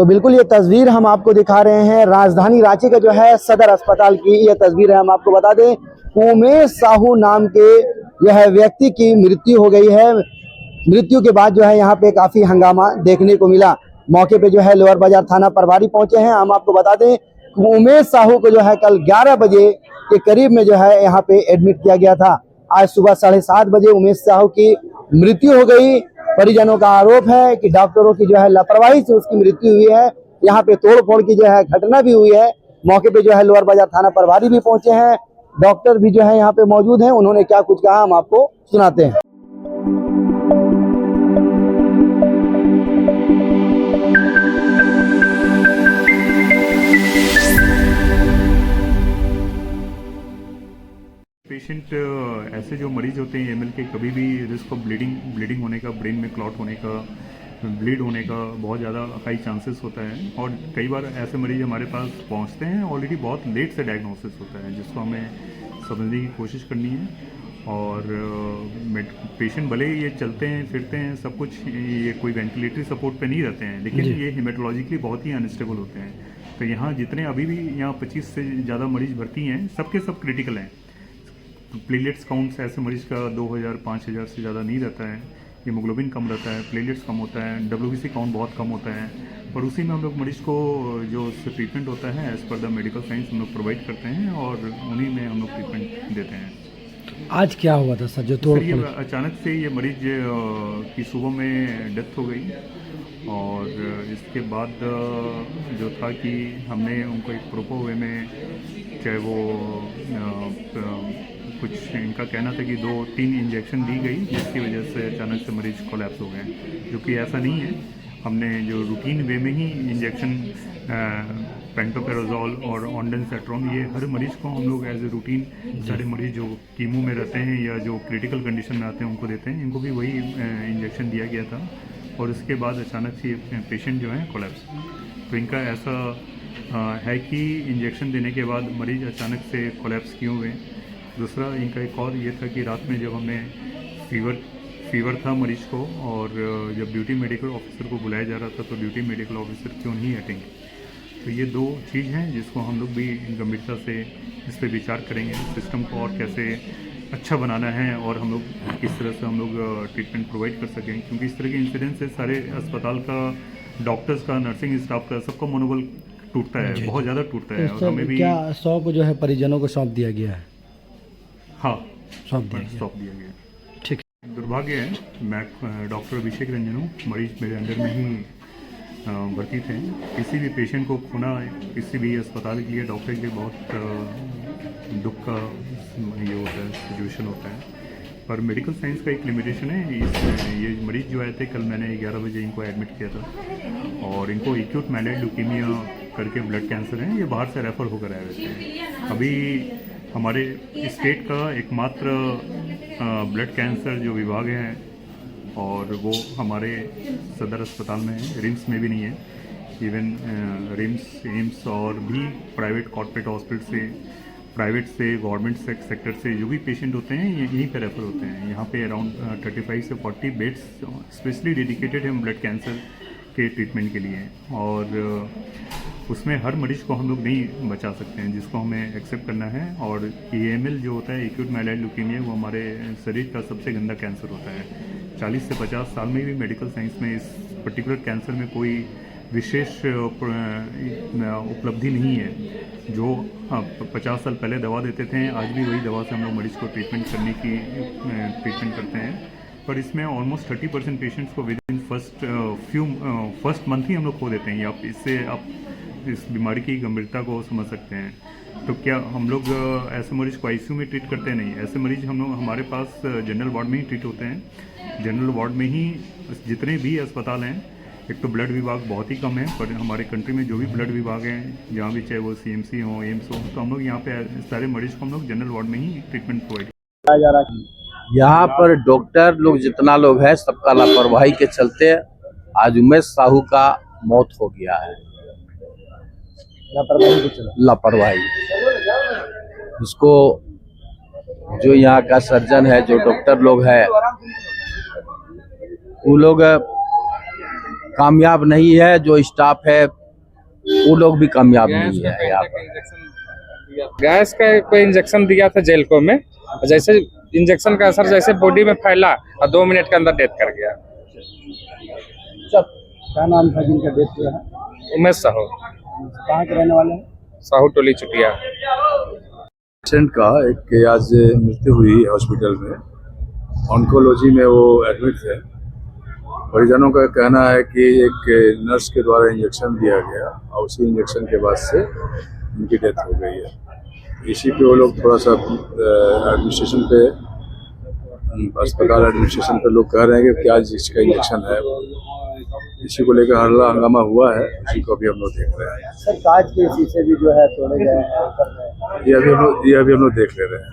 तो बिल्कुल ये तस्वीर हम आपको दिखा रहे हैं राजधानी रांची का जो है सदर अस्पताल की ये तस्वीर है। हम आपको बता दें उमेश साहू नाम के जो है व्यक्ति की मृत्यु हो गई है। मृत्यु के बाद जो है यहाँ पे काफी हंगामा देखने को मिला। मौके पे जो है लोअर बाजार थाना प्रभारी पहुंचे हैं। हम आपको बता दें उमेश साहू को जो है कल 11 बजे के करीब में जो है यहाँ पे एडमिट किया गया था। आज सुबह 7:30 बजे उमेश साहू की मृत्यु हो गई। परिजनों का आरोप है कि डॉक्टरों की जो है लापरवाही से उसकी मृत्यु हुई है। यहाँ पे तोड़फोड़ की जो है घटना भी हुई है। मौके पे जो है लोअर बाजार थाना प्रभारी भी पहुंचे हैं, डॉक्टर भी जो है यहाँ पे मौजूद हैं। उन्होंने क्या कुछ कहा हम आपको सुनाते हैं। पेशेंट ऐसे जो मरीज होते हैं एमएल के कभी भी रिस्क ऑफ ब्लीडिंग होने का, ब्रेन में क्लॉट होने का, ब्लीड होने का बहुत ज़्यादा हाई चांसेस होता है। और कई बार ऐसे मरीज हमारे पास पहुंचते हैं ऑलरेडी बहुत लेट से डायग्नोसिस होता है, जिसको हमें समझने की कोशिश करनी है। और पेशेंट भले ही ये चलते हैं फिरते हैं सब कुछ, ये कोई वेंटिलेटरी सपोर्ट पे नहीं रहते हैं, लेकिन ये हेमेटोलॉजिकली बहुत ही अनस्टेबल होते हैं। तो यहाँ जितने अभी भी यहाँ 25 से ज़्यादा मरीज भर्ती हैं, सबके सब क्रिटिकल हैं। प्लेटलेट्स काउंट्स ऐसे मरीज का 2000 5000 से ज़्यादा नहीं रहता है। हीमोग्लोबिन कम रहता है, प्लेटलेट्स कम होता है, WBC काउंट बहुत कम होता है। और उसी में हम लोग मरीज को जो ट्रीटमेंट होता है as per the medical science हम लोग प्रोवाइड करते हैं और उन्हीं में हम लोग ट्रीटमेंट देते हैं। आज क्या हुआ था सर जो तोड़ ये अचानक से ये मरीज की सुबह में डेथ हो गई। और इसके बाद जो था कि हमने उनको एक प्रोपर वे में, चाहे वो कुछ इनका कहना था कि 2-3 इंजेक्शन दी गई, जिसकी वजह से अचानक से मरीज कोलैप्स हो गए, जो कि ऐसा नहीं है। हमने जो रूटीन वे में ही इंजेक्शन पेंटोपेराजोल और ऑन्डेंसेट्रॉन, ये हर मरीज को हम लोग एज ए रूटीन, सारे मरीज जो कीमो में रहते हैं या जो क्रिटिकल कंडीशन में आते हैं उनको देते हैं। इनको भी वही इंजेक्शन दिया गया था और इसके बाद अचानक से पेशेंट जो है कोलैप्स। तो इनका ऐसा है कि इंजेक्शन देने के बाद मरीज अचानक से कोलैप्स क्यों हुए। दूसरा इनका एक और ये था कि रात में जब हमें फीवर था मरीज को, और जब ड्यूटी मेडिकल ऑफिसर को बुलाया जा रहा था तो ड्यूटी मेडिकल ऑफिसर क्यों नहीं अटेंड। तो ये 2 चीज़ हैं जिसको हम लोग भी गंभीरता से इस पर विचार करेंगे, सिस्टम को और कैसे अच्छा बनाना है और हम लोग किस तरह से हम लोग ट्रीटमेंट प्रोवाइड कर सकें। क्योंकि इस तरह के इंसिडेंट से सारे अस्पताल का, डॉक्टर्स का, नर्सिंग स्टाफ का, सबका मनोबल टूटता है, बहुत ज़्यादा टूटता है। और हमें भी क्या 100 को जो है परिजनों को सौंप दिया गया है? हाँ, सौंप दिया गया। ठीक। दुर्भाग्य है, मैं डॉक्टर अभिषेक रंजन हूँ, मरीज मेरे अंडर में ही भर्ती थे। किसी भी पेशेंट को खोना किसी भी अस्पताल के लिए, डॉक्टर के लिए बहुत दुख का ये होता है, सिचुएशन होता है। पर मेडिकल साइंस का एक लिमिटेशन है। ये मरीज जो आए थे कल, मैंने 11 बजे इनको एडमिट किया था और इनको एक्यूट माइल्ड ल्यूकीमिया करके ब्लड कैंसर है, ये बाहर से रेफ़र होकर आए हुए थे। अभी हमारे स्टेट का एकमात्र ब्लड कैंसर जो विभाग है और वो हमारे सदर अस्पताल में है, रिम्स में भी नहीं है। इवन रिम्स, एम्स और भी प्राइवेट कॉर्पोरेट हॉस्पिटल से, प्राइवेट से, गवर्नमेंट सेक्टर से जो भी पेशेंट होते हैं ये यहीं पे रेफ़र होते हैं। यहाँ पे अराउंड 35 से 40 बेड्स स्पेशली डेडिकेटेड हैं ब्लड कैंसर के ट्रीटमेंट के लिए। और उसमें हर मरीज को हम लोग नहीं बचा सकते हैं, जिसको हमें एक्सेप्ट करना है। और AML जो होता है, एक्यूट माइल्ड ल्यूकीमिया, वो हमारे शरीर का सबसे गंदा कैंसर होता है। 40 से 50 साल में भी मेडिकल साइंस में इस पर्टिकुलर कैंसर में कोई विशेष उपलब्धि नहीं है। जो 50 साल पहले दवा देते थे, आज भी वही दवा से हम लोग मरीज को ट्रीटमेंट करते हैं। पर इसमें ऑलमोस्ट 30% पेशेंट्स को विद इन फर्स्ट मंथ ही हम लोग खो देते हैं। आप इससे इस बीमारी की गंभीरता को समझ सकते हैं। तो क्या हम लोग ऐसे मरीज को ICU में ट्रीट करते नहीं, ऐसे मरीज हम लोग हमारे पास जनरल वार्ड में ही ट्रीट होते हैं। जनरल वार्ड में ही जितने भी अस्पताल हैं, एक तो ब्लड विभाग बहुत ही कम है, पर हमारे कंट्री में जो भी ब्लड विभाग हैं, जहाँ भी, चाहे वो CMC हो, एम्स हो, तो हम लोग यहाँ पे सारे मरीज को हम लोग जनरल वार्ड में ही ट्रीटमेंट प्रोवाइड किया जा रहा है। यहाँ पर डॉक्टर लोग जितना लोग है, सबका लापरवाही के चलते आज उमेश साहू का मौत हो गया है। लापरवाही इसको जो यहाँ का सर्जन है, जो डॉक्टर लोग है, वो लोग कामयाब नहीं है, जो स्टाफ है वो लोग भी कामयाब नहीं है यहाँ पर। गैस का कोई इंजेक्शन दिया था जेलको में, जैसे इंजेक्शन का असर जैसे बॉडी में फैला और 2 मिनट के अंदर डेथ कर गया। क्या नाम था जिनका डेथ हुआ है? उमेश साहू, कहाँ के रहने वाले हैं? साहू टोली चुटिया। पेशेंट का एक आज मृत्यु हुई हॉस्पिटल में, ऑन्कोलॉजी में वो एडमिट थे। परिजनों का कहना है कि एक नर्स के द्वारा इंजेक्शन दिया गया और उसी इंजेक्शन के बाद से उनकी डेथ हो गई है। इसी पे वो लोग थोड़ा सा एडमिनिस्ट्रेशन पे, अस्पताल एडमिनिस्ट्रेशन पे लोग कह रहे हैं कि क्या जिसका इंजेक्शन है, इसी को लेकर हल्ला हंगामा हुआ है। इसी को अभी हम लोग देख रहे हैं। सर कांच के शीशे भी जो है तोड़े गए हैं। ये अभी हम लोग देख ले रहे हैं।